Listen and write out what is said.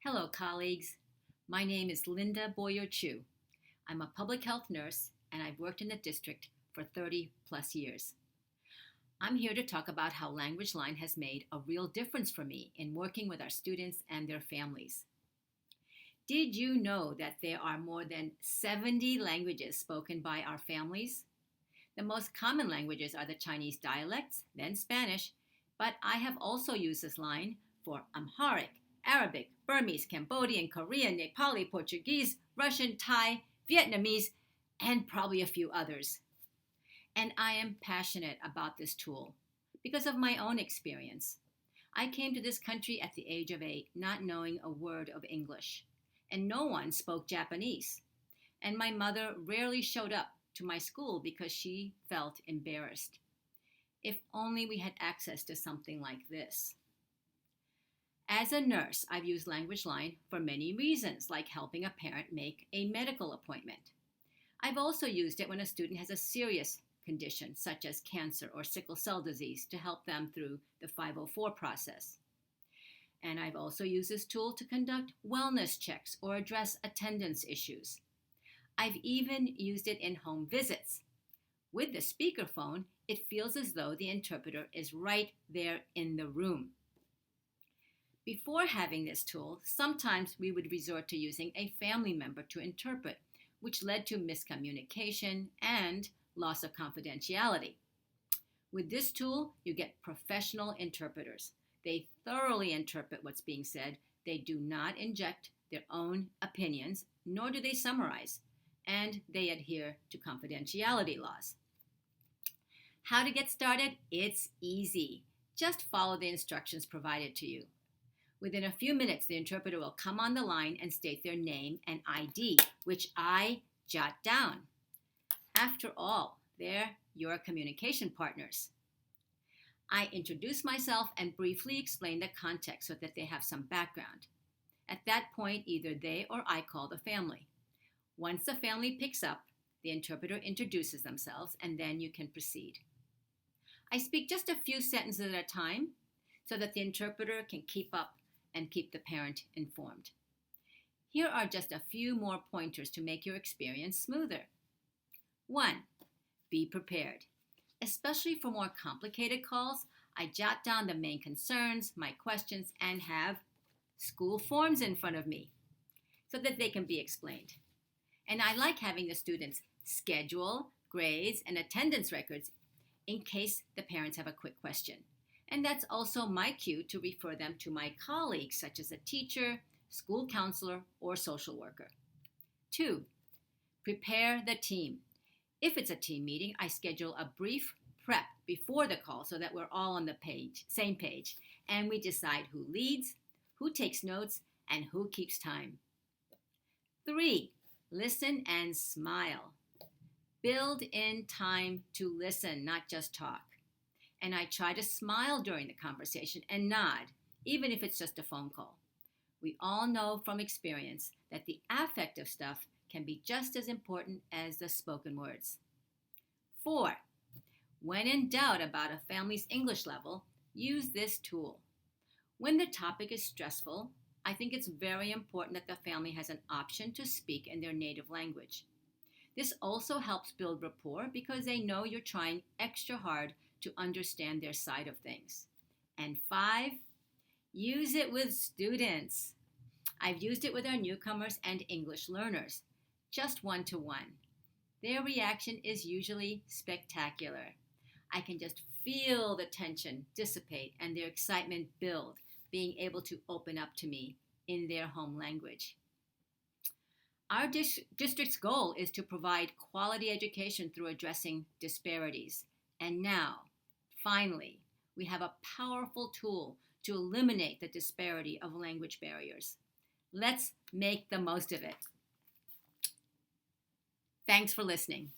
Hello, colleagues. My name is Linda Boyer-Chu. I'm a public health nurse, and I've worked in the district for 30 plus years. I'm here to talk about how Language Line has made a real difference for me in working with our students and their families. Did you know that there are more than 70 languages spoken by our families? The most common languages are the Chinese dialects, then Spanish, but I have also used this line for Amharic, Arabic, Burmese, Cambodian, Korean, Nepali, Portuguese, Russian, Thai, Vietnamese, and probably a few others. And I am passionate about this tool because of my own experience. I came to this country at the age of 8, not knowing a word of English, and no one spoke Japanese. And my mother rarely showed up to my school because she felt embarrassed. If only we had access to something like this. As a nurse, I've used Language Line for many reasons, like helping a parent make a medical appointment. I've also used it when a student has a serious condition, such as cancer or sickle cell disease, to help them through the 504 process. And I've also used this tool to conduct wellness checks or address attendance issues. I've even used it in home visits. With the speakerphone, it feels as though the interpreter is right there in the room. Before having this tool, sometimes we would resort to using a family member to interpret, which led to miscommunication and loss of confidentiality. With this tool, you get professional interpreters. They thoroughly interpret what's being said. They do not inject their own opinions, nor do they summarize, and they adhere to confidentiality laws. How to get started? It's easy. Just follow the instructions provided to you. Within a few minutes, the interpreter will come on the line and state their name and ID, which I jot down. After all, they're your communication partners. I introduce myself and briefly explain the context so that they have some background. At that point, either they or I call the family. Once the family picks up, the interpreter introduces themselves, and then you can proceed. I speak just a few sentences at a time so that the interpreter can keep up and keep the parent informed. Here are just a few more pointers to make your experience smoother. 1. Be prepared. Especially for more complicated calls, I jot down the main concerns, my questions, and have school forms in front of me so that they can be explained. And I like having the students schedule, grades, and attendance records in case the parents have a quick question. And that's also my cue to refer them to my colleagues, such as a teacher, school counselor, or social worker. 2. Prepare the team. If it's a team meeting, I schedule a brief prep before the call so that we're all on the same page, and we decide who leads, who takes notes, and who keeps time. 3. Listen and smile. Build in time to listen, not just talk. And I try to smile during the conversation and nod, even if it's just a phone call. We all know from experience that the affective stuff can be just as important as the spoken words. 4. When in doubt about a family's English level, use this tool. When the topic is stressful, I think it's very important that the family has an option to speak in their native language. This also helps build rapport because they know you're trying extra hard to understand their side of things. And 5, use it with students. I've used it with our newcomers and English learners, just one-to-one. Their reaction is usually spectacular. I can just feel the tension dissipate and their excitement build, being able to open up to me in their home language. Our district's goal is to provide quality education through addressing disparities. And now, finally, we have a powerful tool to eliminate the disparity of language barriers. Let's make the most of it. Thanks for listening.